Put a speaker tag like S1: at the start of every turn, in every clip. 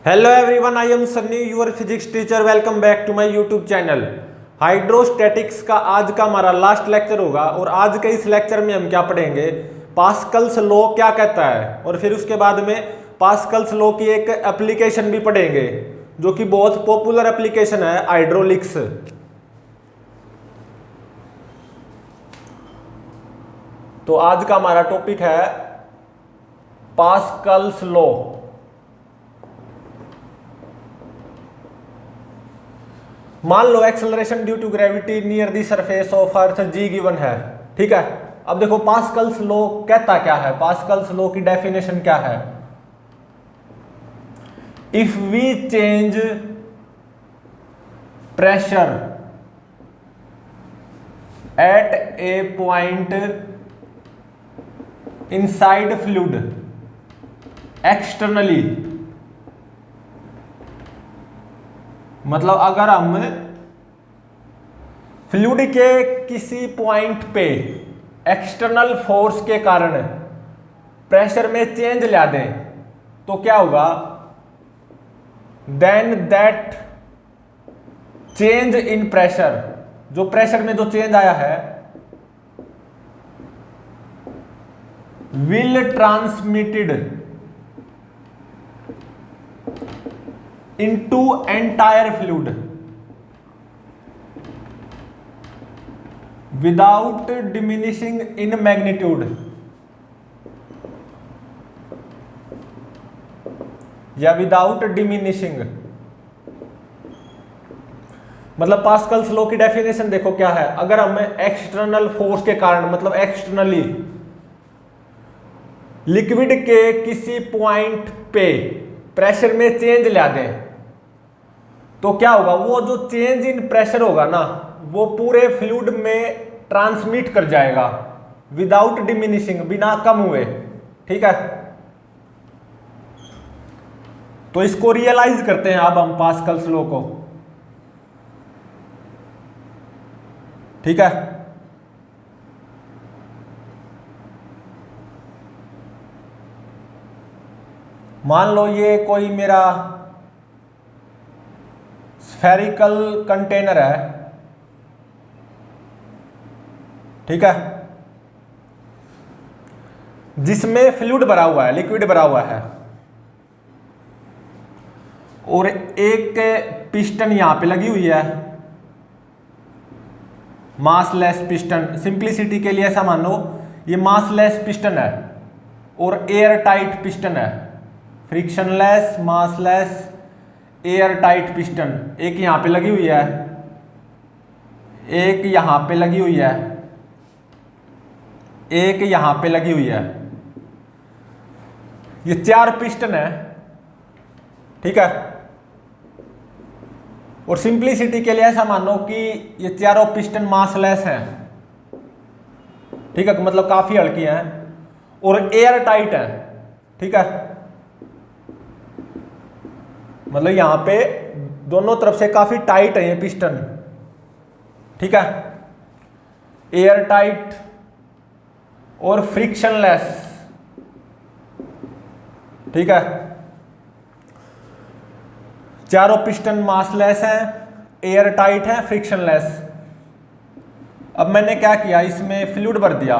S1: Hello everyone, I am Sunny your physics teacher. Welcome back to my YouTube channel. Hydrostatics का आज का हमारा last lecture होगा और आज के इस लेक्चर में हम क्या पढ़ेंगे, पास्कल्स लॉ क्या कहता है और फिर उसके बाद में पास्कल्स लॉ की एक एप्लीकेशन भी पढ़ेंगे जो कि बहुत पॉपुलर एप्लीकेशन है, हाइड्रोलिक्स। तो आज का हमारा टॉपिक है पास्कल्स लॉ। मान लो acceleration due to gravity near the surface of earth g given है, ठीक है। अब देखो पास्कल्स लॉ कहता क्या है, पास्कल्स लॉ की डेफिनेशन क्या है। If we change pressure at a point inside fluid externally, मतलब अगर हम फ्लूइड के किसी पॉइंट पे एक्सटर्नल फोर्स के कारण प्रेशर में चेंज ला दें तो क्या होगा, then that change in pressure, जो प्रेशर में जो चेंज आया है, will transmitted into entire fluid without diminishing in magnitude, या विदाउट डिमिनिशिंग। मतलब पास्कल्स लॉ की डेफिनेशन देखो क्या है। अगर हम एक्सटर्नल फोर्स के कारण, मतलब एक्सटर्नली लिक्विड के किसी पॉइंट पे प्रेशर में चेंज ला दें तो क्या होगा, वो जो चेंज इन प्रेशर होगा ना, वो पूरे फ्लूइड में ट्रांसमिट कर जाएगा विदाउट डिमिनिशिंग, बिना कम हुए, ठीक है। तो इसको रियलाइज करते हैं अब हम पास्कल्स लॉ को, ठीक है। मान लो ये कोई मेरा स्फेरिकल कंटेनर है, ठीक है, जिसमें फ्लूइड भरा हुआ है, लिक्विड भरा हुआ है, और एक पिस्टन यहां पे लगी हुई है, मासलेस पिस्टन। सिंप्लिसिटी के लिए ऐसा मान लो ये मासलेस पिस्टन है और एयर टाइट पिस्टन है, frictionless massless air tight piston. एक यहां पे लगी हुई है, एक यहां पे लगी हुई है, एक यहां पे लगी हुई है। ये 4 पिस्टन है, ठीक है। और सिंप्लिसिटी के लिए ऐसा मानो कि ये चारों पिस्टन मासलेस हैं, ठीक है, मतलब काफी हल्की हैं और एयर टाइट है, ठीक है। मतलब यहां पे दोनों तरफ से काफी टाइट है ये पिस्टन, ठीक है, एयर टाइट और फ्रिक्शनलेस, ठीक है। चारों पिस्टन मासलेस हैं, एयर टाइट है, फ्रिक्शनलेस। अब मैंने क्या किया, इसमें फ्लूइड भर दिया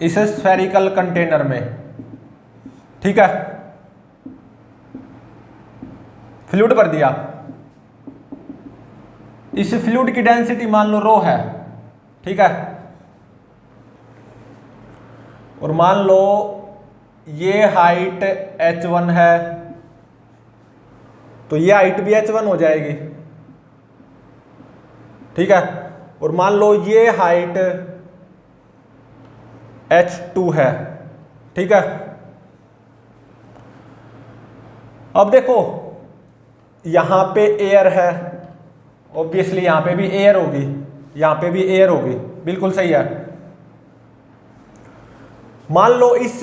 S1: इस स्फेरिकल कंटेनर में, ठीक है, फ्लूइड भर दिया। इस फ्लूइड की डेंसिटी मान लो रो है, ठीक है, और मान लो ये हाइट h1 है तो ये हाइट भी h1 हो जाएगी, ठीक है। और मान लो ये हाइट h2 है, ठीक है। अब देखो यहां पे एयर है, ऑब्वियसली यहां पे भी एयर होगी, यहां पे भी एयर होगी, बिल्कुल सही है। मान लो इस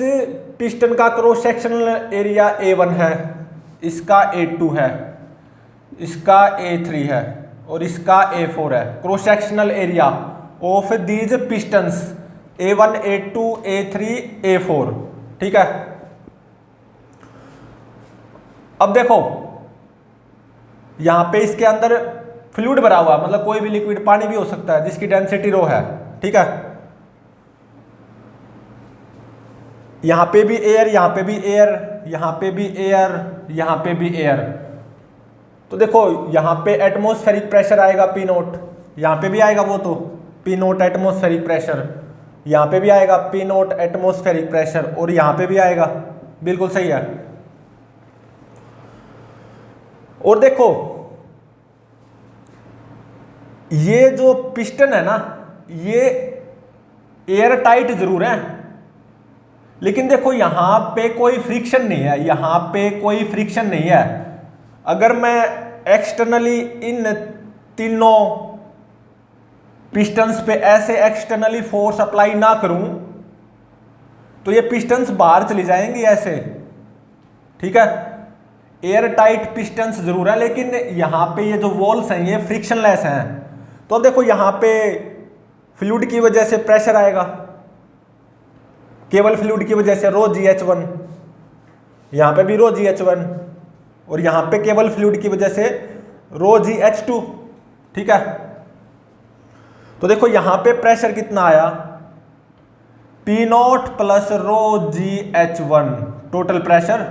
S1: पिस्टन का क्रॉस सेक्शनल एरिया A1 है, इसका A2 है, इसका A3 है और इसका A4 है। Cross sectional area of these pistons A1 A2 A3 A4, ठीक है। अब देखो यहां पे इसके अंदर फ्लूइड भरा हुआ, मतलब कोई भी लिक्विड, पानी भी हो सकता है, जिसकी डेंसिटी रो है, ठीक है। यहां पे भी एयर, यहां पे भी एयर, यहां पे भी एयर, यहां पे भी एयर। तो देखो यहां पे एटमॉस्फेरिक प्रेशर आएगा पी नोट, यहां पे भी आएगा वो तो पी नोट एटमॉस्फेरिक प्रेशर, यहां पे भी आएगा पी नोट एटमॉस्फेरिक प्रेशर, और यहां पे भी आएगा, बिल्कुल सही है। और देखो ये जो पिस्टन है ना, ये एयर टाइट जरूर है, लेकिन देखो यहां पे कोई फ्रिक्शन नहीं है, यहां पे कोई फ्रिक्शन नहीं है। अगर मैं एक्सटर्नली इन तीनों पिस्टन्स पे ऐसे एक्सटर्नली फोर्स अप्लाई ना करूं तो ये पिस्टन्स बाहर चली जाएंगी ऐसे, ठीक है। एयर टाइट पिस्टन्स जरूर है, लेकिन यहां पे ये जो वॉल्स हैं ये फ्रिक्शनलेस हैं। तो अब देखो यहां पे फ्लूइड की वजह से प्रेशर आएगा, केवल फ्लूइड की वजह से रो GH1, यहां पे भी रो GH1, और यहां पे केवल फ्लूइड की वजह से रो GH2, ठीक है। तो देखो यहां पे प्रेशर कितना आया, P0 plus rho GH1 total pressure,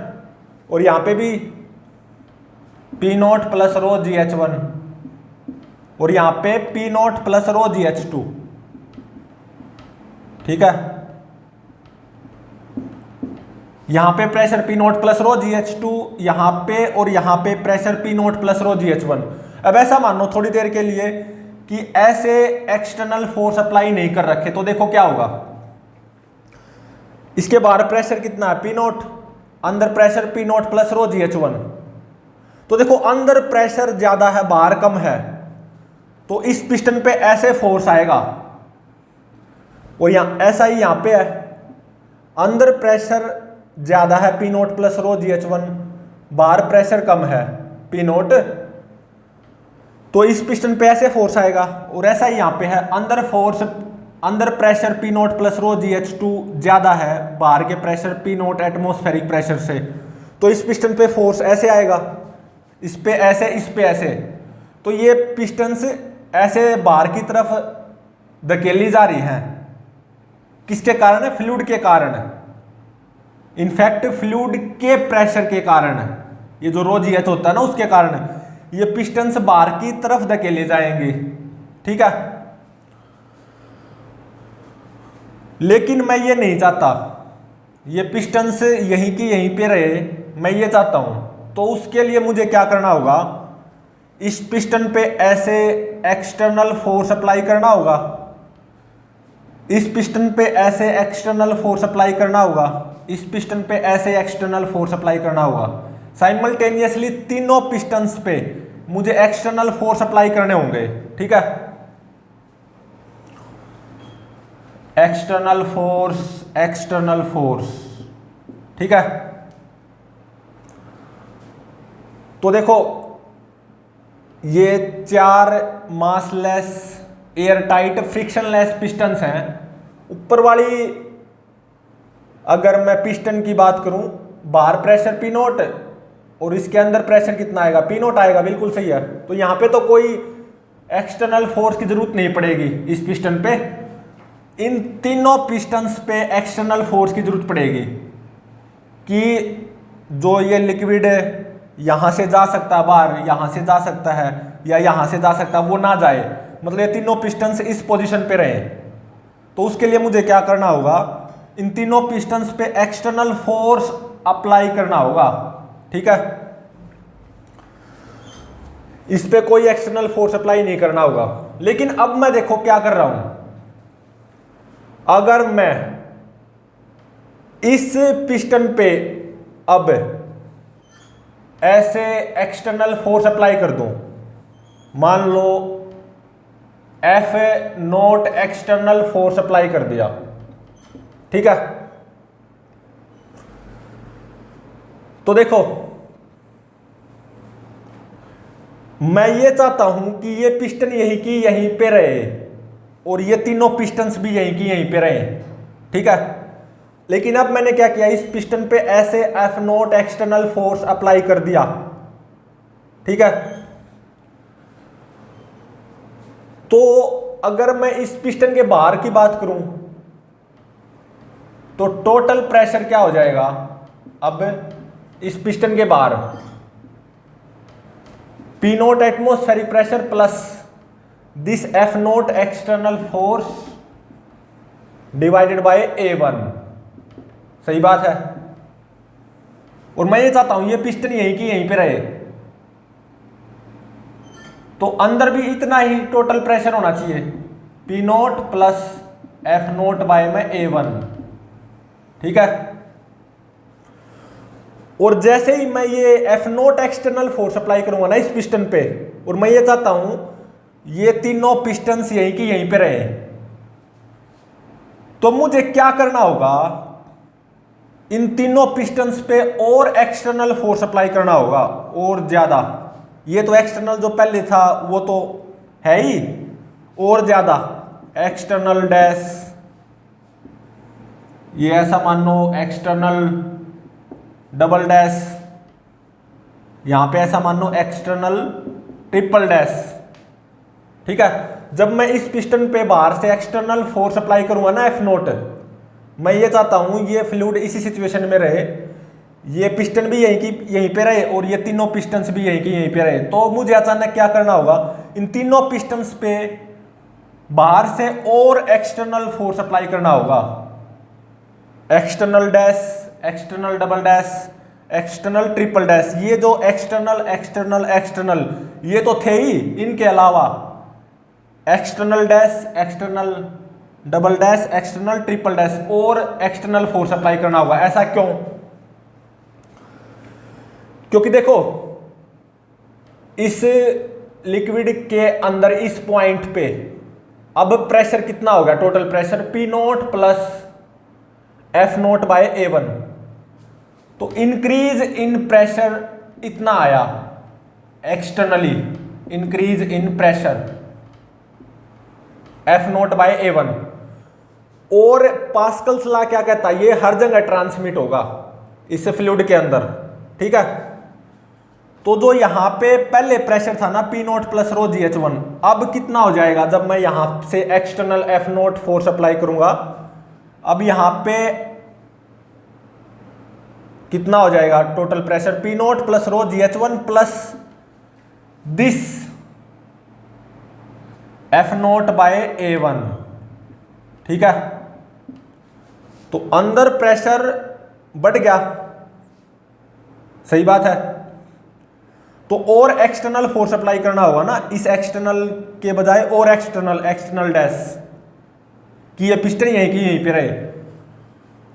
S1: और यहां पे भी P0 प्लस रो GH1, और यहां पे P0 प्लस रो GH2, ठीक है। यहां पे pressure P0 plus rho GH2 यहां पे, और यहां पे pressure P0 plus rho GH1। अब ऐसा मानो थोड़ी देर के लिए कि ऐसे एक्सटर्नल फोर्स अप्लाई नहीं कर रखे, तो देखो क्या होगा, इसके बाहर प्रेशर कितना है P0, अंदर pressure P0 plus rho GH1। तो देखो अंदर प्रेशर ज्यादा है, बाहर कम है, तो इस पिस्टन पे ऐसे फोर्स आएगा, और यहां ऐसा ही यहां पे है, अंदर प्रेशर ज्यादा है P0 प्लस रो GH1, बाहर प्रेशर कम है P0, तो इस पिस्टन पे ऐसे फोर्स आएगा, और ऐसा ही यहां पे है, अंदर pressure P0 plus rho GH2 ज्यादा है बाहर के प्रेशर P0 एटमॉस्फेरिक प्रेशर से, तो इस पिस्टन पे फोर्स ऐसे आएगा, इस पे ऐसे, इस पे ऐसे। तो ये पिस्टन्स ऐसे बाहर की तरफ धकेली जा रही हैं, किसके कारण है, फ्लूइड के कारण है, इनफैक्ट फ्लूइड के प्रेशर के कारण है, ये जो रो GH होता है ना उसके कारण है, ये पिस्टन्स बाहर की तरफ धकेले जाएंगे, ठीक है। लेकिन मैं ये नहीं चाहता, ये पिस्टन्स यहीं की यहीं पे रहे, मैं ये चाहता हूं, तो उसके लिए मुझे क्या करना होगा, इस पिस्टन पे ऐसे एक्सटर्नल फोर्स अप्लाई करना होगा, इस पिस्टन पे ऐसे एक्सटर्नल फोर्स अप्लाई करना होगा, इस पिस्टन पे ऐसे एक्सटर्नल फोर्स अप्लाई करना होगा। साइमल्टेनियसली तीनों पिस्टन्स पे मुझे एक्सटर्नल फोर्स अप्लाई करने होंगे, ठीक है। एक्सटर्नल फोर्स, ठीक है। तो देखो ये 4 massless air tight frictionless pistons हैं। ऊपर वाली अगर मैं पिस्टन की बात करूं, बाहर प्रेशर P0 और इसके अंदर प्रेशर कितना आएगा, P0 आएगा, बिल्कुल सही है। तो यहां पे तो कोई एक्सटर्नल फोर्स की जरूरत नहीं पड़ेगी इस पिस्टन पे, इन तीनों पिस्टन्स पे एक्सटर्नल फोर्स की जरूरत पड़ेगी कि जो ये लिक्विड यहां से जा सकता है बाहर, यहां से जा सकता है या यहां से जा सकता है, वो ना जाए, मतलब ये तीनों पिस्टन्स इस पोजीशन पे रहे। तो उसके लिए मुझे क्या करना होगा, इन तीनों पिस्टन्स पे एक्सटर्नल फोर्स अप्लाई करना होगा, ठीक है। इस पे कोई एक्सटर्नल फोर्स अप्लाई नहीं करना होगा। लेकिन अब मैं देखो क्या कर रहा हूं, अगर मैं इस पिस्टन पे अब ऐसे एक्सटर्नल फोर्स अप्लाई कर दूं, मान लो F0 एक्सटर्नल फोर्स अप्लाई कर दिया, ठीक है। तो देखो मैं ये चाहता हूं कि ये पिस्टन यहीं की यहीं पे रहे और ये तीनों पिस्टन्स भी यहीं की यहीं पे रहे, ठीक है। लेकिन अब मैंने क्या किया, इस पिस्टन पे ऐसे F naught external force apply कर दिया, ठीक है। तो अगर मैं इस पिस्टन के बाहर की बात करूं तो टोटल प्रेशर क्या हो जाएगा, अब इस पिस्टन के बाहर P note atmospheric pressure plus this F naught external force divided by A1, सही बात है। और मैं ये चाहता हूं ये पिस्टन यहीं की यहीं पे रहे, तो अंदर भी इतना ही टोटल प्रेशर होना चाहिए, P naught plus F naught by में A1, ठीक है। और जैसे ही मैं ये F naught external force apply करूंगा ना इस पिस्टन पे, और मैं ये चाहता हूं ये तीनों पिस्टन्स यहीं की यहीं पे रहे, तो मुझे क्या करना होगा, इन तीनों पिस्टन्स पे और एक्सटर्नल फोर्स अप्लाई करना होगा और ज्यादा। ये तो एक्सटर्नल जो पहले था वो तो है ही, और ज्यादा एक्सटर्नल डैश, ये ऐसा मान लो एक्सटर्नल डबल डैश, यहां पे ऐसा मान लो एक्सटर्नल ट्रिपल डैश, ठीक है। जब मैं इस पिस्टन पे बाहर से एक्सटर्नल फोर्स अप्लाई करूंगा ना एफ नोट, मैं ये चाहता हूं ये फ्लूइड इसी सिचुएशन में रहे, ये पिस्टन भी यहीं पे रहे और ये तीनों पिस्टन्स भी यहीं पे रहे। तो मुझे अचानक क्या करना होगा, इन तीनों पिस्टन्स पे बाहर से और एक्सटर्नल फोर्स अप्लाई करना होगा, external dash, external double dash, external triple dash. ये जो एक्सटर्नल एक्सटर्नल एक्सटर्नल ये तो थे ही, इनके अलावा external dash, external double dash, external triple dash और एक्सटर्नल फोर्स अप्लाई करना होगा। ऐसा क्यों? क्योंकि देखो इस लिक्विड के अंदर इस पॉइंट पे अब प्रेशर कितना होगा, total pressure P naught plus F naught by A1। तो इंक्रीज इन प्रेशर इतना आया externally, increase in pressure F naught by A1। और पास्कल्स लॉ क्या कहता है, ये हर जगह ट्रांसमिट होगा इस फ्लूइड के अंदर, ठीक है। तो जो यहां पे पहले प्रेशर था ना P naught plus rho GH1, अब कितना हो जाएगा जब मैं यहां से external F naught force apply करूंगा, अब यहां पे कितना हो जाएगा total pressure P naught plus rho GH1 plus this F naught by A1, ठीक है। तो अंदर प्रेशर बढ़ गया, सही बात है। तो और एक्सटर्नल फोर्स अप्लाई करना होगा ना, इस एक्सटर्नल के बजाय और एक्सटर्नल डैश कि ये पिस्टन यहीं की यहीं पे रहे।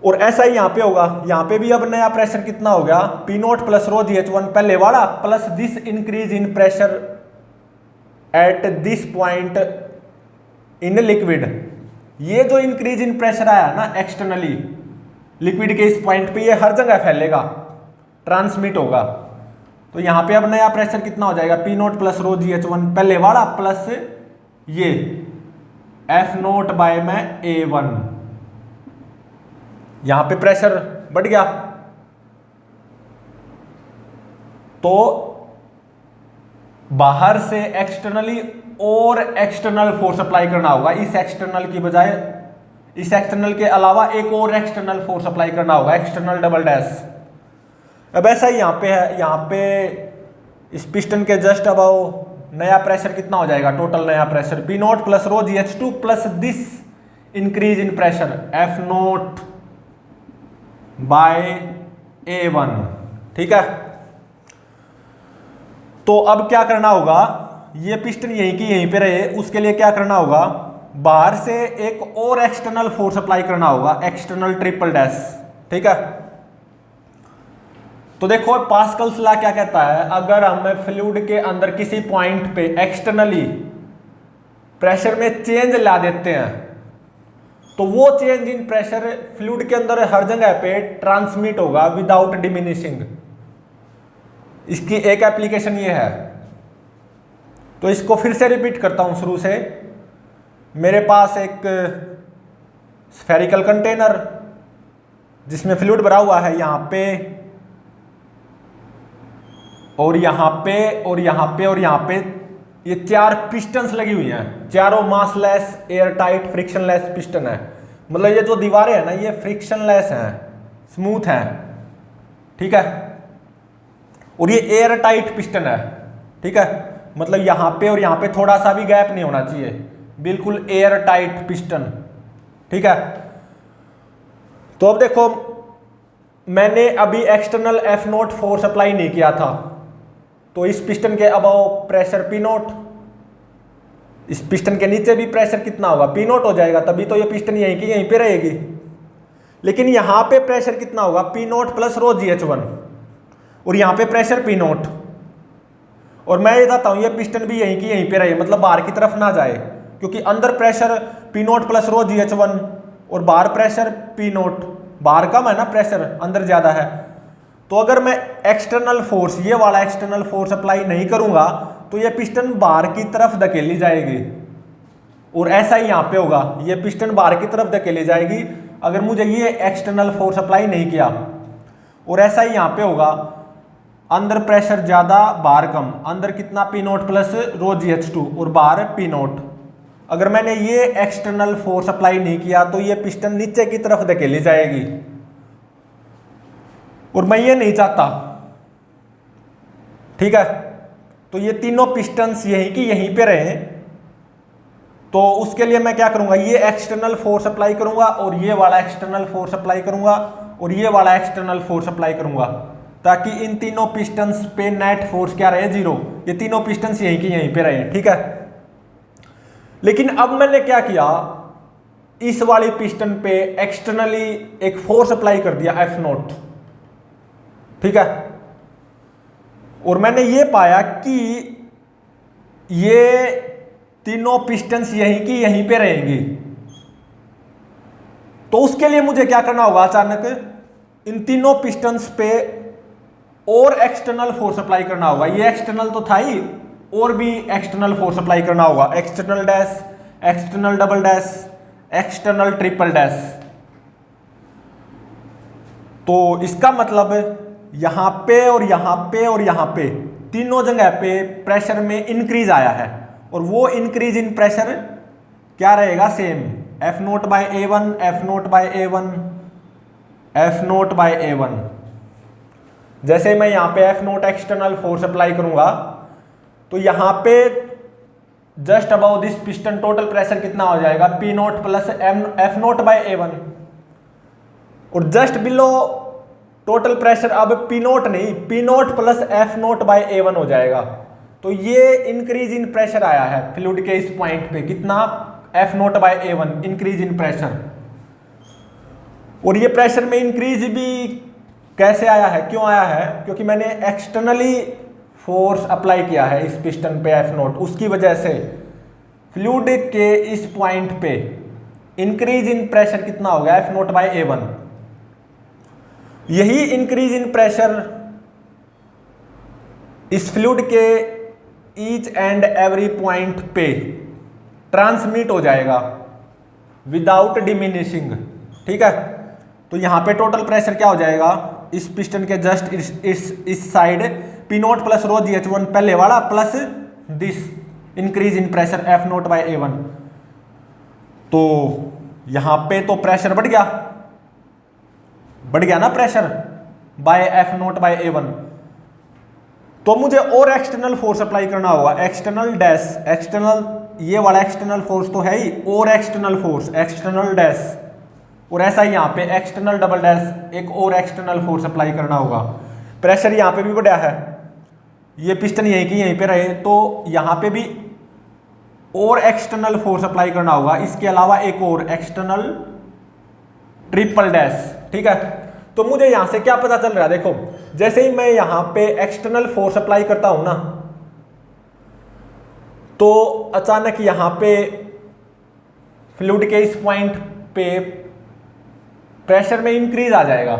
S1: और ऐसा ही यहां पे होगा, यहां पे भी अब नया प्रेशर कितना हो गया, P naught plus rho GH1 पहले वाला plus this increase in pressure at this point in liquid. ये जो इंक्रीज इन प्रेशर आया ना एक्सटर्नली लिक्विड के इस पॉइंट पे, ये हर जगह फैलेगा, ट्रांसमिट होगा। तो यहां पे अब नया प्रेशर कितना हो जाएगा, P naught plus rho GH1 पहले वाला प्लस ये एफ नोट बाय में A1। यहां पे प्रेशर बढ़ गया, तो बाहर से एक्सटर्नली और एक्सटर्नल फोर्स अप्लाई करना होगा, इस एक्सटर्नल की बजाय इस एक्सटर्नल के अलावा एक और एक्सटर्नल फोर्स अप्लाई करना होगा, एक्सटर्नल डबल डैश। अब ऐसा ही यहां पे है, यहां पे इस पिस्टन के जस्ट अबाउ नया प्रेशर कितना हो जाएगा, टोटल नया pressure P naught plus rho GH2 plus this increase in pressure F naught by A1, ठीक है। तो अब क्या करना होगा, ये पिस्टन यहीं की यहीं पे रहे, उसके लिए क्या करना होगा, बाहर से एक और एक्सटर्नल फोर्स अप्लाई करना होगा, एक्सटर्नल ट्रिपल डैश, ठीक है। तो देखो पास्कल्स लॉ क्या कहता है, अगर हम फ्लूइड के अंदर किसी पॉइंट पे एक्सटर्नली प्रेशर में चेंज ला देते हैं, तो वो चेंज इन प्रेशर फ्लूइड के अंदर हर जगह पे ट्रांसमिट होगा विदाउट डिमिनिशिंग। इसकी एक एप्लीकेशन ये है। तो इसको फिर से रिपीट करता हूं शुरू से। मेरे पास एक स्फेरिकल कंटेनर, जिसमें फ्लूइड भरा हुआ है यहाँ पे और यहाँ पे और यहाँ पे और यहाँ पे, ये 4 पिस्टन्स लगी हुई हैं, चारों massless air tight frictionless piston है। मतलब ये जो दीवारें हैं ना ये फ्रिक्शनलेस हैं, स्मूथ हैं, ठीक है। और ये एयर टाइट पिस्टन है, ठीक है। मतलब यहाँ पे और यहाँ पे थोड़ा सा भी गैप नहीं होना चाहिए, बिल्कुल एयर टाइट पिस्टन, ठीक है। तो अब देखो मैंने अभी एक्सटर्नल F0 फोर्स अप्लाई नहीं किया था, तो इस पिस्टन के अबव प्रेशर P0, इस पिस्टन के नीचे भी प्रेशर कितना होगा P0 हो जाएगा, तभी तो ये पिस्टन यहीं की यहीं पे रहेगी। लेकिन यहाँ पे प्रेशर कितना होगा P0 प्लस रो GH1, और यहाँ पे प्रेशर P0, और मैं ये चाहता हूँ ये पिस्टन भी यहीं की यहीं पे रहे, मतलब बाहर की तरफ ना जाए, क्योंकि अंदर pressure P0 plus rho GH1 और बाहर प्रेशर P0, बाहर कम है ना प्रेशर, अंदर ज्यादा है। तो अगर मैं एक्सटर्नल फोर्स, ये वाला एक्सटर्नल फोर्स अप्लाई नहीं करूंगा तो ये पिस्टन बाहर की तरफ धकेली जाएगी, और ऐसा ही यहाँ पे होगा, ये पिस्टन बाहर की तरफ धकेली जाएगी अगर मुझे ये एक्सटर्नल फोर्स अप्लाई नहीं किया। और ऐसा ही यहाँ पे होगा, अंदर प्रेशर ज्यादा बाहर कम, अंदर कितना P0 प्लस रो GH2 और बाहर P0। अगर मैंने ये एक्सटर्नल फोर्स अप्लाई नहीं किया तो ये पिस्टन नीचे की तरफ धकेली जाएगी, और मैं ये नहीं चाहता, ठीक है। तो ये तीनों पिस्टन्स यहीं की यहीं पे रहे, तो उसके लिए मैं क्या करूंगा, ये एक्सटर्नल फोर्स अप्लाई करूंगा और ये वाला एक्सटर्नल फोर्स अप्लाई करूंगा और ये वाला एक्सटर्नल फोर्स अप्लाई करूंगा, ताकि इन तीनों पिस्टन्स पे नेट फोर्स क्या रहे, 0। ये तीनों पिस्टन्स यहीं की यहीं पे रहे, ठीक है। लेकिन अब मैंने क्या किया, इस वाली पिस्टन पे एक्सटर्नली एक फोर्स अप्लाई कर दिया F0, ठीक है। और मैंने ये पाया कि ये तीनों पिस्टन्स यहीं की यहीं पे रहेंगी। तो उसके लिए मुझे क्या करना होगा, अचानक इन तीनों पिस्टन्स पे और एक्सटर्नल फोर्स अप्लाई करना होगा। ये एक्सटर्नल तो था ही, और भी एक्सटर्नल फोर्स अप्लाई करना होगा, external dash, external double dash, external triple dash. तो इसका मतलब यहां पे और यहां पे और यहां पे तीनों जगह पे प्रेशर में इंक्रीज आया है, और वो इंक्रीज इन प्रेशर क्या रहेगा, same F0 by A1, F0 by A1, F0 by A1। जैसे मैं यहां पे F0 एक्सटर्नल फोर्स अप्लाई करूंगा तो यहां पे just about this piston total pressure कितना हो जाएगा, P0 plus F0 by A1, और जस्ट बिलो टोटल प्रेशर अब P0 नहीं, P0 plus F0 by A1 हो जाएगा। तो ये इंक्रीज इन प्रेशर आया है फ्लूइड के इस पॉइंट पे, कितना, F0 by A1 increase in pressure. और ये प्रेशर में इंक्रीज भी कैसे आया है, क्यों आया है, क्योंकि मैंने एक्सटर्नली फोर्स अप्लाई किया है इस पिस्टन पे F0, उसकी वजह से फ्लूइड के इस पॉइंट पे इंक्रीज इन प्रेशर कितना हो गया, F0 बाय A1। यही इंक्रीज इन प्रेशर इस फ्लूइड के ईच एंड एवरी पॉइंट पे ट्रांसमिट हो जाएगा विदाउट डिमिनिशिंग, ठीक है। तो यहां पे टोटल प्रेशर क्या हो जाएगा, इस पिस्टन के जस्ट इस side P0 plus rho GH1 पहले वाला plus this increase in pressure F0 by A1। तो यहां पे तो प्रेशर बढ़ गया ना pressure by F0 by A1। तो मुझे और एक्सटर्नल फोर्स अप्लाई करना होगा, एक्सटर्नल डैश, एक्सटर्नल, ये वाला एक्सटर्नल फोर्स तो है ही, और एक्सटर्नल फोर्स, एक्सटर्नल डैश, और ऐसा ही यहाँ पे एक्सटर्नल डबल डैश, एक और एक्सटर्नल फोर्स अप्लाई करना होगा। प्रेशर यहाँ पे भी बढ़ा है, ये पिस्टन यहीं की यहीं पे रहे, तो यहाँ पे भी और एक्सटर्नल फोर्स अप्लाई करना होगा, इसके अलावा एक और एक्सटर्नल ट्रिपल डैश, ठीक है। तो मुझे यहां से क्या पता चल रहा है, देखो जैसे ही मैं यहां पे एक्सटर्नल फोर्स अप्लाई करता हूं ना, तो अचानक यहां पे फ्लूइड के इस पॉइंट पे प्रेशर में इंक्रीज आ जाएगा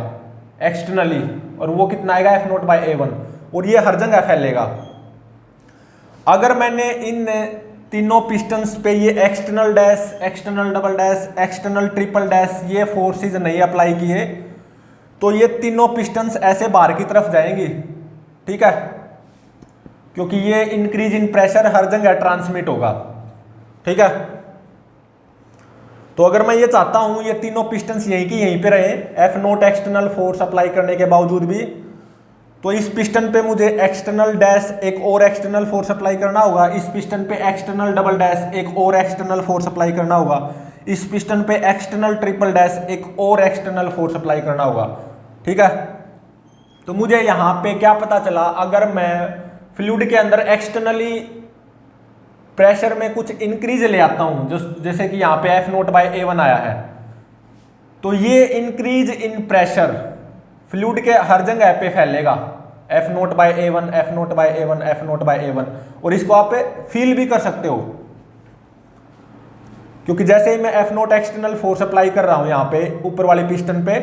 S1: एक्सटर्नली, और वो कितना आएगा, F0 बाय A1, और ये हर जगह फैलेगा। अगर मैंने इन तीनों पिस्टन्स पे ये external dash, external double dash, external triple dash ये फोर्सेज नहीं अप्लाई किए, तो ये तीनों पिस्टन्स ऐसे बाहर की तरफ जाएंगी, ठीक है, क्योंकि ये इंक्रीज इन प्रेशर हर जगह ट्रांसमिट होगा, ठीक है। तो अगर मैं ये चाहता हूं ये तीनों पिस्टन्स यहीं की यहीं पे रहे, F naught external force apply करने के बावजूद भी, तो इस पिस्टन पे मुझे एक्सटर्नल डैश एक और एक्सटर्नल फोर्स अप्लाई करना होगा, इस पिस्टन पे एक्सटर्नल डबल डैश एक और एक्सटर्नल फोर्स अप्लाई करना होगा, इस पिस्टन पे एक्सटर्नल ट्रिपल डैश एक और एक्सटर्नल फोर्स अप्लाई करना होगा, ठीक है। तो मुझे यहाँ पे क्या पता चला, अगर मैं फ्लूइड के अंदर एक्सटर्नली प्रेशर में कुछ इंक्रीज ले आता हूं, जो जैसे कि यहाँ पे एफ नोट बाय ए1 आया है, तो ये इंक्रीज इन प्रेशर फ्लूइड के हर जगह पे फैलेगा, एफ नोट बाय ए1, एफ नोट बाय ए1, एफ नोट बाय ए1, और इसको आप फील भी कर सकते हो, क्योंकि जैसे ही मैं F naught external force apply कर रहा हूं यहाँ पे ऊपर वाले पिस्टन पे,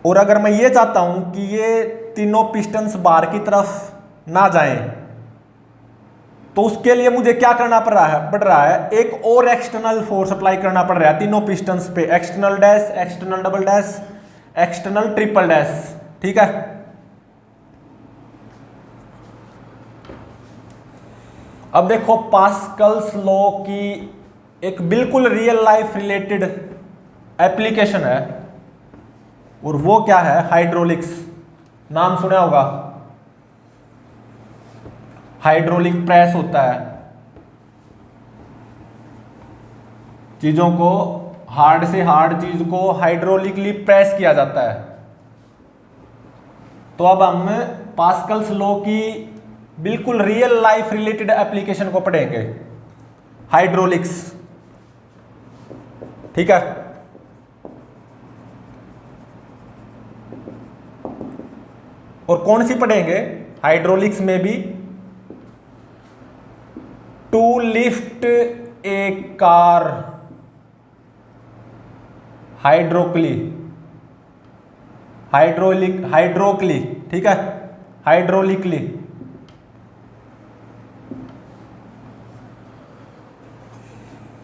S1: और अगर मैं ये चाहता हूं कि ये तीनों पिस्टन्स बाहर की तरफ ना जाएं, तो उसके लिए मुझे क्या करना पड़ रहा है, एक और एक्सटर्नल फोर्स अप्लाई करना पड़ रहा है तीनों पिस्टन्स पे, external dash, external double dash, external triple dash, ठीक है। अब देखो पास्कल्स लॉ की एक बिल्कुल रियल लाइफ रिलेटेड एप्लीकेशन है, और वो क्या है, हाइड्रोलिक्स। नाम सुना होगा, हाइड्रोलिक प्रेस होता है, चीजों को हार्ड से हार्ड चीज को हाइड्रोलिकली प्रेस किया जाता है। तो अब हम पास्कल्स लॉ की बिल्कुल रियल लाइफ रिलेटेड एप्लीकेशन को पढ़ेंगे, हाइड्रोलिक्स, ठीक है। और कौन सी पढ़ेंगे हाइड्रोलिक्स में भी, to lift a car hydraulically, ठीक है, हाइड्रोलिकली।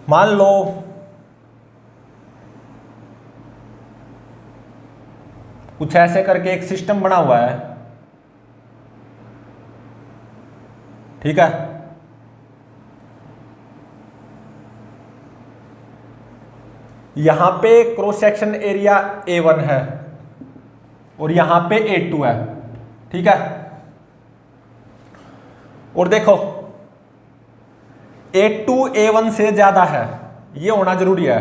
S1: मान लो कुछ ऐसे करके एक सिस्टम बना हुआ है, ठीक है, यहां पे क्रॉस सेक्शन एरिया A1 है और यहां पे A2 है, ठीक है। और देखो A2 A1 से ज्यादा है, ये होना जरूरी है,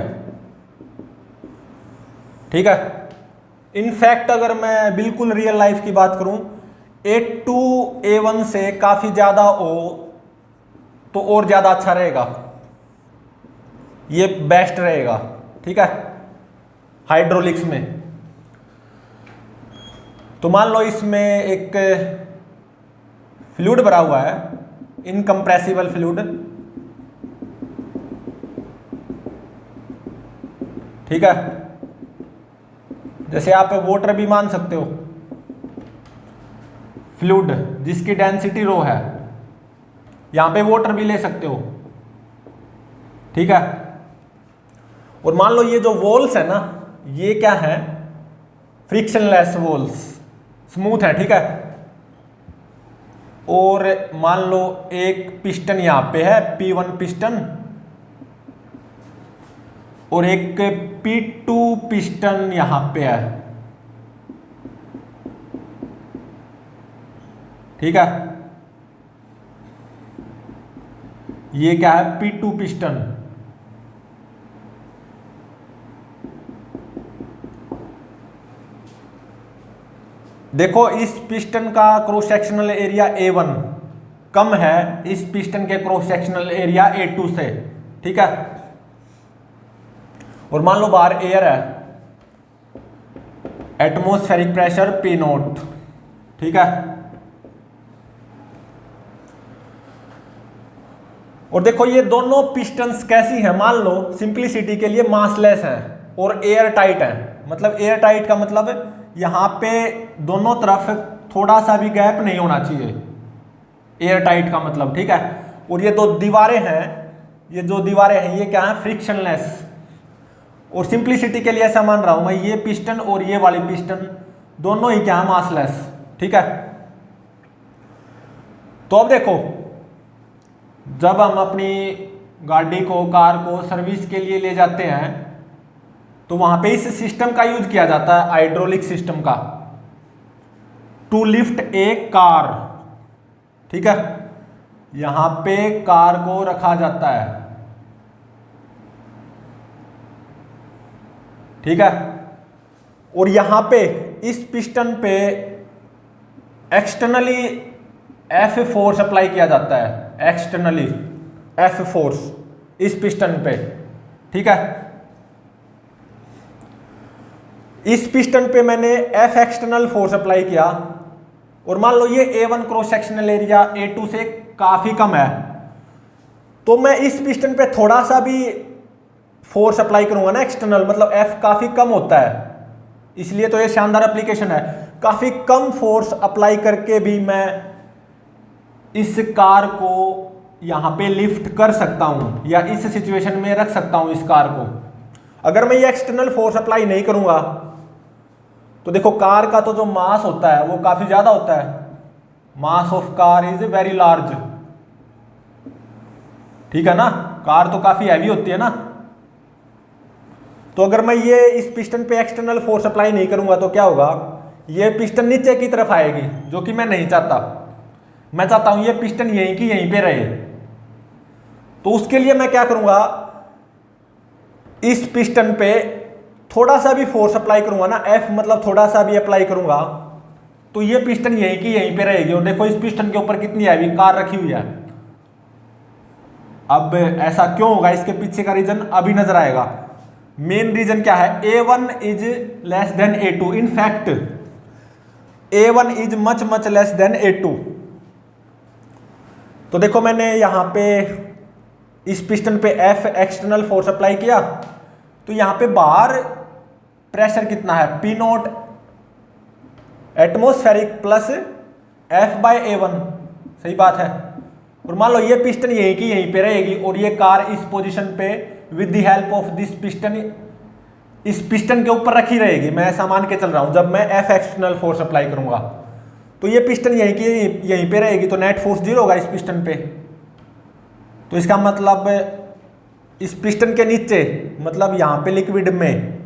S1: ठीक है। इनफैक्ट अगर मैं बिल्कुल रियल लाइफ की बात करूं, A2 A1 से काफी ज्यादा हो तो और ज्यादा अच्छा रहेगा, ये बेस्ट रहेगा, ठीक है, हाइड्रोलिक्स में। तो मान लो इसमें एक फ्लूइड भरा हुआ है, इनकम्प्रेसिबल फ्लूइड, ठीक है, जैसे आप वाटर भी मान सकते हो, फ्लूइड जिसकी डेंसिटी रो है, यहां पे वाटर भी ले सकते हो, ठीक है। और मान लो ये जो वॉल्स है ना, ये क्या है, फ्रिक्शनलेस वॉल्स, स्मूथ है, ठीक है। और मान लो एक पिस्टन यहां पे है, P1 पिस्टन, और एक P2 पिस्टन यहां पे है, ठीक है। ये क्या है, P2 पिस्टन। देखो इस पिस्टन का क्रॉस सेक्शनल एरिया A1 कम है इस पिस्टन के क्रॉस सेक्शनल एरिया A2 से, ठीक है। और मान लो बाहर एयर है, एटमॉस्फेरिक प्रेशर P0, ठीक है। और देखो ये दोनों पिस्टन्स कैसी हैं, मान लो सिंपलिसिटी के लिए मासलेस हैं और एयर टाइट हैं। मतलब एयर टाइट का मतलब यहां पे दोनों तरफ थोड़ा सा भी गैप नहीं होना चाहिए, एयर टाइट का मतलब, ठीक है। और ये जो दीवारें हैं ये क्या है, फ्रिक्शनलेस, और सिंप्लिसिटी के लिए ऐसा मान रहा हूं मैं, ये पिस्टन और ये वाली पिस्टन दोनों ही क्या है, मासलेस। ठीक है, तो अब देखो, जब हम अपनी गाड़ी को, कार को सर्विस के लिए ले जाते हैं तो वहां पे इस सिस्टम का यूज किया जाता है, हाइड्रोलिक सिस्टम का, टू लिफ्ट ए कार। ठीक है, यहां पे कार को रखा जाता है। ठीक है, और यहां पे इस पिस्टन पे एक्सटर्नली एफ फोर्स अप्लाई किया जाता है, एक्सटर्नली एफ फोर्स इस पिस्टन पे। ठीक है, इस पिस्टन पे मैंने एफ एक्सटर्नल फोर्स अप्लाई किया और मान लो ये A1 cross sectional area A2 से काफी कम है, तो मैं इस पिस्टन पे थोड़ा सा भी फोर्स अप्लाई करूंगा ना एक्सटर्नल, मतलब F काफी कम होता है, इसलिए तो ये शानदार एप्लीकेशन है। काफी कम फोर्स अप्लाई करके भी मैं इस कार को यहां पे लिफ्ट कर सकता हूं या इस सिचुएशन में रख सकता हूं इस कार को। अगर मैं ये एक्सटर्नल फोर्स अप्लाई नहीं करूंगा तो देखो, कार का तो जो मास होता है वो काफी ज्यादा होता है, mass of car is very large. ठीक है ना, कार तो काफी हैवी होती है ना। तो अगर मैं ये इस पिस्टन पे एक्सटर्नल फोर्स अप्लाई नहीं करूंगा तो क्या होगा, ये पिस्टन नीचे की तरफ आएगी, जो कि मैं नहीं चाहता। मैं चाहता हूं ये पिस्टन यहीं की यहीं पे रहे। तो उसके लिए मैं क्या करूंगा, इस पिस्टन पे थोड़ा सा भी फोर्स अप्लाई करूंगा ना, F मतलब थोड़ा सा भी अप्लाई करूंगा, तो ये पिस्टन यहीं की यहीं पे रहेगी। और देखो, इस पिस्टन के ऊपर कितनी हैवी कार रखी हुई है। अब ऐसा क्यों होगा, इसके पीछे का रीजन अभी नजर आएगा। मेन रीजन क्या है, A1 is less than A2। In fact A1 is much much less than A2। तो देखो, मैंने यहां पे इस पिस्टन पे F एक्सटर्नल फोर्स अप्लाई किया, तो यहां पे बाहर प्रेशर कितना है, P0 एटमोस्फेरिक प्लस F/A1। सही बात है। और मान लो ये पिस्टन यहीं की यहीं पे रहेगी और ये कार इस पोजीशन पे with the help of this piston इस पिस्टन के ऊपर रखी रहेगी। मैं ऐसा मान के चल रहा हूं, जब मैं F एक्सटर्नल फोर्स अप्लाई करूंगा तो ये पिस्टन यहीं की यहीं पे रहेगी, तो नेट फोर्स 0 होगा इस पिस्टन पे। तो इसका मतलब इस पिस्टन के नीचे, मतलब यहां पे लिक्विड में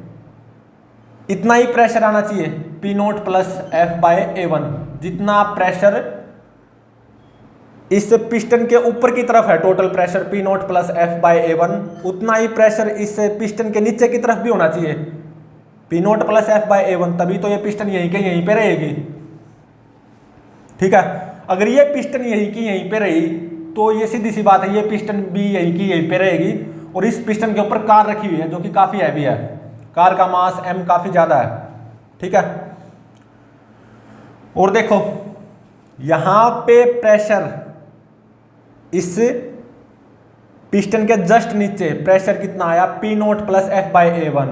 S1: इतना ही प्रेशर आना चाहिए, P0 प्लस F/A1। जितना प्रेशर इस पिस्टन के ऊपर की तरफ है, total pressure P0 plus F/A1, उतना ही प्रेशर इस पिस्टन के नीचे की तरफ भी होना चाहिए, P0 प्लस F/A1। तभी तो ये पिस्टन यहीं के यहीं पे रहेगी। ठीक है, अगर ये पिस्टन यहीं की यहीं पे रही तो ये सीधी सी बात है, ये पिस्टन भी यहीं की यहीं पे रहेगी और इस पिस्टन के ऊपर कार रखी हुई है जो कि काफी हैवी है, कार का मास M काफी ज्यादा है। ठीक है, और देखो यहां पे प्रेशर इस पिस्टन के जस्ट नीचे प्रेशर कितना आया, P0 प्लस F/A1।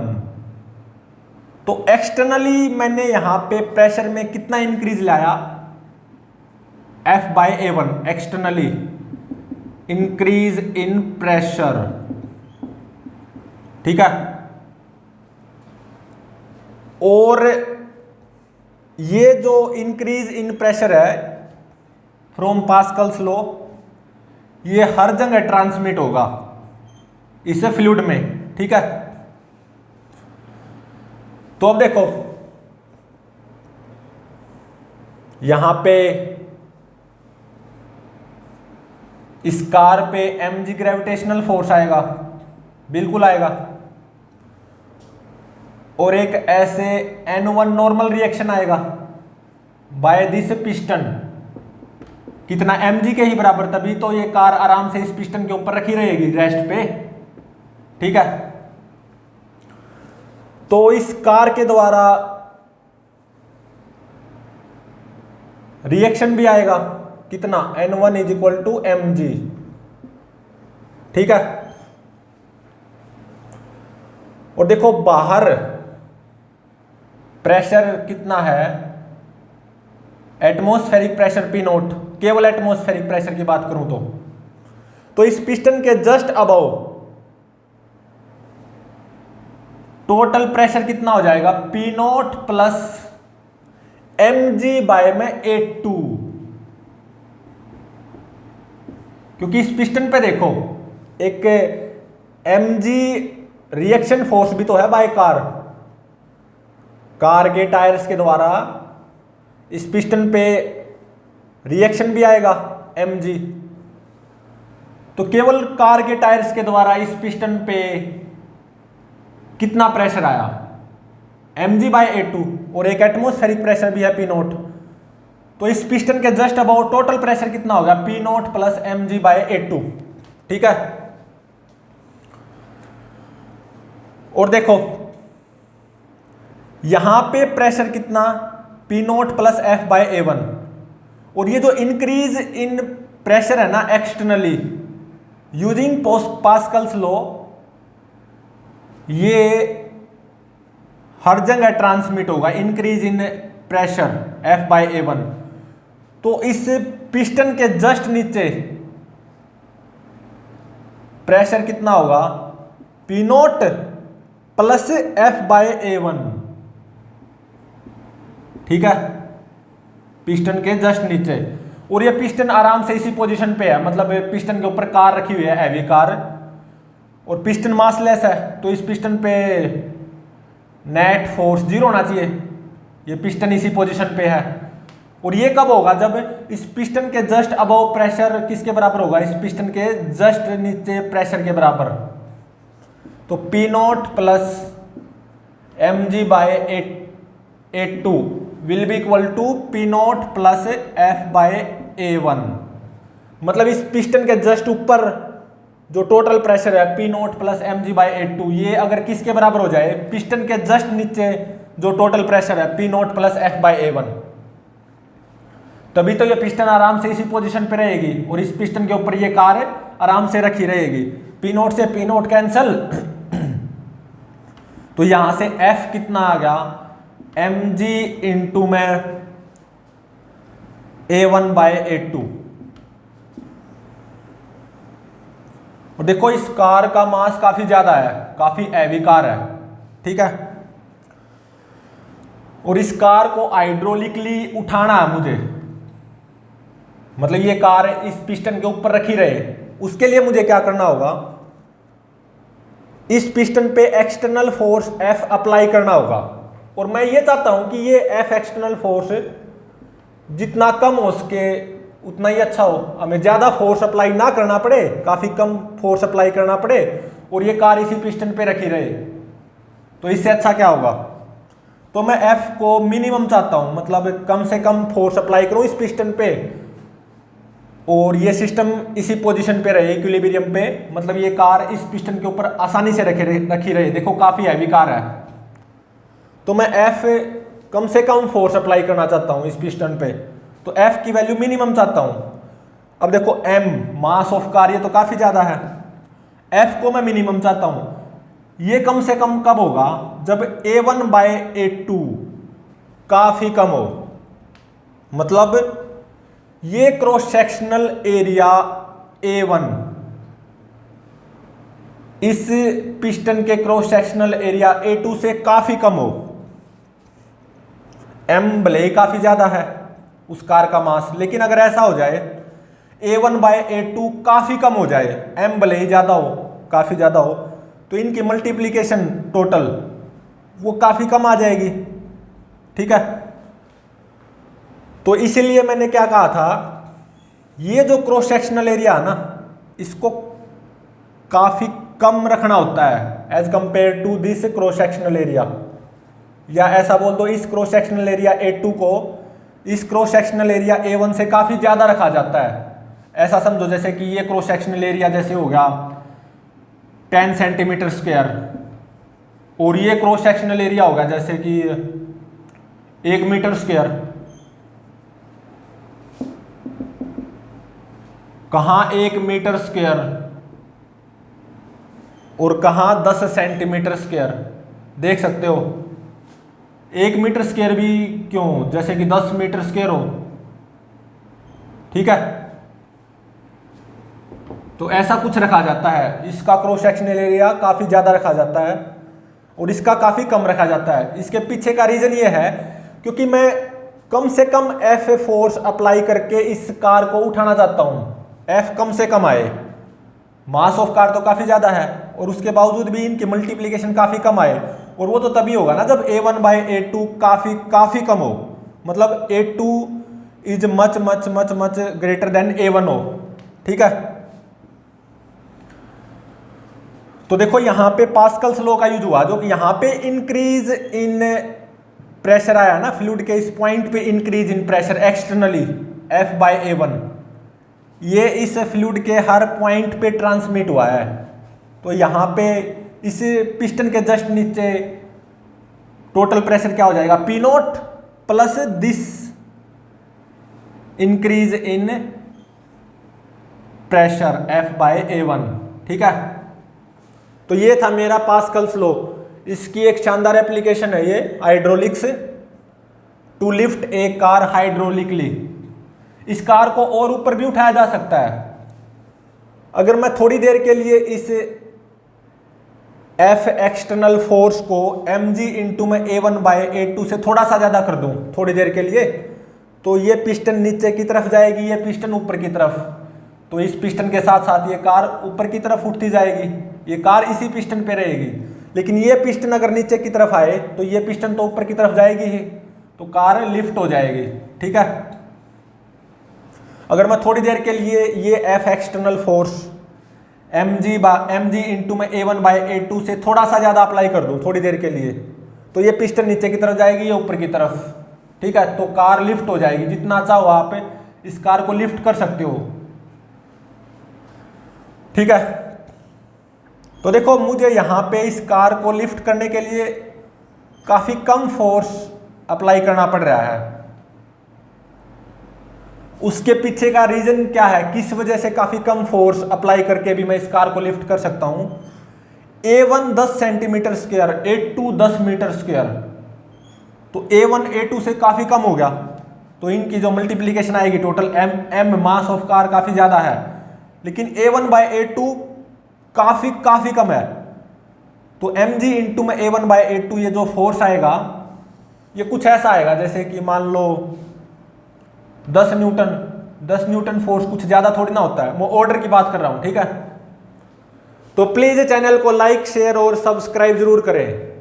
S1: तो एक्सटर्नली मैंने यहां पे प्रेशर में कितना इंक्रीज लाया, F/A1 externally increase in pressure. ठीक है, और ये जो इंक्रीज इन प्रेशर है फ्रॉम पास्कल्स लॉ, ये हर जगह ट्रांसमिट होगा इस फ्लूइड में। ठीक है, तो अब देखो यहां पे इस कार पे mg ग्रेविटेशनल फोर्स आएगा, बिल्कुल आएगा। और एक ऐसे N1 नॉर्मल रिएक्शन आएगा बाय दिस पिस्टन, कितना mg के ही बराबर, तभी तो ये कार आराम से इस पिस्टन के ऊपर रखी रहेगी रेस्ट पे। ठीक है, तो इस कार के द्वारा रिएक्शन भी आएगा, कितना, N1 is equal to mg। ठीक है, और देखो बाहर प्रेशर कितना है, एटमॉस्फेरिक प्रेशर P0, केवल एटमॉस्फेरिक प्रेशर की बात करूं तो इस पिस्टन के जस्ट अबव टोटल प्रेशर कितना हो जाएगा, P naught plus M G by में A2। क्योंकि इस पिस्टन पे देखो एक एम जी रिएक्शन फोर्स भी तो है बाय कार के टायर्स के द्वारा इस पिस्टन पे रिएक्शन भी आएगा mg। तो केवल कार के टायर्स के द्वारा इस पिस्टन पे कितना प्रेशर आया, mg बाय A2, और एक एटमॉस्फेरिक प्रेशर भी है P नोट। तो इस पिस्टन के जस्ट अबाउट टोटल प्रेशर कितना होगा, P naught plus mg by A2। ठीक है, और देखो यहां पे प्रेशर कितना, P naught plus F by A1। और ये जो इंक्रीज इन प्रेशर है ना एक्सटर्नली यूजिंग पास्कल्स लॉ, ये हर जगह ट्रांसमिट होगा, increase in pressure F by A1। तो इस पिस्टन के जस्ट नीचे प्रेशर कितना होगा, P naught plus F by A1। ठीक है, पिस्टन के जस्ट नीचे। और ये पिस्टन आराम से इसी पोजीशन पे है, मतलब पिस्टन के ऊपर कार रखी हुई है, हैवी कार, और पिस्टन मासलेस है, तो इस पिस्टन पे नेट फोर्स 0 होना चाहिए। ये पिस्टन इसी पोजीशन पे है। और ये कब होगा, जब इस पिस्टन के जस्ट अबव प्रेशर किसके बराबर होगा, इस पिस्टन के जस्ट नीचे प्रेशर के बराबर। तो P naught plus mg by A2 will be equal to P naught plus F by A1। मतलब इस पिस्टन के जस्ट ऊपर जो टोटल प्रेशर है P naught plus mg by A2, ये अगर किसके बराबर हो जाए, पिस्टन के जस्ट नीचे जो टोटल प्रेशर है P naught plus F by A1, तभी तो ये पिस्टन आराम से इसी पोजीशन पे रहेगी और इस पिस्टन के ऊपर ये कार आराम से रखी रहेगी। P नोट से P नोट कैंसल तो यहां से F कितना आ गया, mg इंटू में A1 बाय A2। और देखो इस कार का मास काफी ज्यादा है, काफी हैवी कार है। ठीक है, और इस कार को हाइड्रोलिकली उठाना है मुझे, मतलब ये कार इस पिस्टन के ऊपर रखी रहे, उसके लिए मुझे क्या करना होगा, इस पिस्टन पे एक्सटर्नल फोर्स F अप्लाई करना होगा। और मैं ये चाहता हूं कि ये F एक्सटर्नल फोर्स जितना कम हो सके उतना ही अच्छा हो, हमें ज्यादा फोर्स अप्लाई ना करना पड़े, काफी कम फोर्स अप्लाई करना पड़े, और ये कार इसी पिस्टन पे रखी रहे। तो इससे अच्छा क्या होगा, तो मैं F को मिनिमम चाहता हूं, मतलब कम से कम फोर्स अप्लाई करूं इस पिस्टन पे, और ये सिस्टम इसी पोजीशन पे रहे इक्विलिब्रियम पे, मतलब ये कार इस पिस्टन के ऊपर आसानी से रखी रहे। देखो काफी हैवी कार है, तो मैं F कम से कम फोर्स अप्लाई करना चाहता हूं इस पिस्टन पे, तो F की वैल्यू मिनिमम चाहता हूं। अब देखो M मास ऑफ कार, ये तो काफी ज्यादा है, F को मैं मिनिमम चाहता हूं। ये कम से कम कब होगा, जब A1 बाय A2 काफी कम हो, मतलब ये क्रॉस सेक्शनल एरिया A1 इस पिस्टन के क्रॉस सेक्शनल एरिया A2 से काफी कम हो। M भले ही काफी ज्यादा है उस कार का मास, लेकिन अगर ऐसा हो जाए A1 बाय A2 काफी कम हो जाए, M भले ही ज्यादा हो, काफी ज्यादा हो, तो इनकी मल्टीप्लीकेशन टोटल वो काफी कम आ जाएगी। ठीक है, तो इसीलिए मैंने क्या कहा था, ये जो क्रॉस सेक्शनल एरिया है ना, इसको काफी कम रखना होता है as compared to this cross sectional area, या ऐसा बोल दो इस क्रॉस सेक्शनल एरिया A2 को इस क्रॉस सेक्शनल एरिया A1 से काफी ज्यादा रखा जाता है। ऐसा समझो जैसे कि ये क्रॉस सेक्शनल एरिया जैसे हो गया 10 सेंटीमीटर स्क्वायर, और ये क्रॉस सेक्शनल एरिया होगा जैसे कि 1 मीटर स्क्वायर। कहां 1 मीटर स्क्वायर और कहां 10 सेंटीमीटर स्क्वायर, देख सकते हो। 1 मीटर स्क्वायर भी क्यों, जैसे कि 10 मीटर स्क्वायर हो। ठीक है, तो ऐसा कुछ रखा जाता है, इसका क्रॉस सेक्शनल एरिया काफी ज्यादा रखा जाता है। और इसका काफ़ी कम रखा जाता है। इसके पीछे का रीज़न ये है क्योंकि मैं कम से कम एफ फोर्स अप्लाई करके इस कार को उठाना चाहता हूँ। एफ कम से कम आए, मास ऑफ कार तो काफ़ी ज़्यादा है और उसके बावजूद भी इनकी मल्टीप्लिकेशन काफ़ी कम आए, और वो तो तभी होगा ना जब A1/A2 काफ़ी कम हो, मतलब A2 is much much much much greater than A1 हो। ठीक है, तो देखो यहाँ पे पास्कल्स लॉ का यूज हुआ, जो कि यहाँ पे इंक्रीज इन प्रेशर आया ना, फ्लूइड के इस पॉइंट पे increase in pressure externally F/A1, ये इस फ्लूइड के हर पॉइंट पे ट्रांसमिट हुआ है। तो यहाँ पे इस पिस्टन के जस्ट नीचे टोटल प्रेशर क्या हो जाएगा, P0 plus this increase in pressure F/A1। ठीक है, तो ये था मेरा पास्कल्स लॉ। इसकी एक शानदार एप्लीकेशन है ये hydraulics, to lift a car hydraulically. इस कार को और ऊपर भी उठाया जा सकता है। अगर मैं थोड़ी देर के लिए इस F एक्सटर्नल फोर्स को mg इंटू में A1/A2 से थोड़ा सा ज़्यादा कर दूं थोड़ी देर के लिए, तो ये पिस्टन नीचे की तरफ जाएगी, ये पिस्टन ऊपर की तरफ। तो इस पिस्टन के साथ साथ ये कार ऊपर की तरफ उठती जाएगी, ये कार इसी पिस्टन पे रहेगी। लेकिन ये पिस्टन अगर नीचे की तरफ आए तो ये पिस्टन तो ऊपर की तरफ जाएगी ही, तो कार लिफ्ट हो जाएगी। ठीक है, अगर मैं थोड़ी देर के लिए ये F external force mg into में A1/A2 से थोड़ा सा ज़्यादा अप्लाई कर दूँ थोड़ी देर के लिए, तो ये पिस्टन नीचे की तरफ जाएगी, ये ऊपर की तरफ। ठीक है, तो कार लिफ्ट हो जाएगी। जितना चाहो आप इस कार को लिफ्ट कर सकते हो। ठीक है, तो देखो मुझे यहाँ पे इस कार को लिफ्ट करने के लिए काफ़ी कम फोर्स अप्लाई करना पड़ रहा है। उसके पीछे का रीजन क्या है, किस वजह से काफ़ी कम फोर्स अप्लाई करके भी मैं इस कार को लिफ्ट कर सकता हूँ। A1 10 centimetre square, A2 10 metre square, तो A1 A2 से काफ़ी कम हो गया। तो इनकी जो मल्टीप्लिकेशन आएगी total m mass of car काफ़ी ज़्यादा है, लेकिन A1/A2 काफ़ी कम है। तो mg इंटू में A1/A2 ये जो फोर्स आएगा ये कुछ ऐसा आएगा जैसे कि मान लो 10 न्यूटन फोर्स, कुछ ज़्यादा थोड़ी ना होता है, मैं ऑर्डर की बात कर रहा हूँ। ठीक है, तो प्लीज़ चैनल को लाइक शेयर और सब्सक्राइब जरूर करें।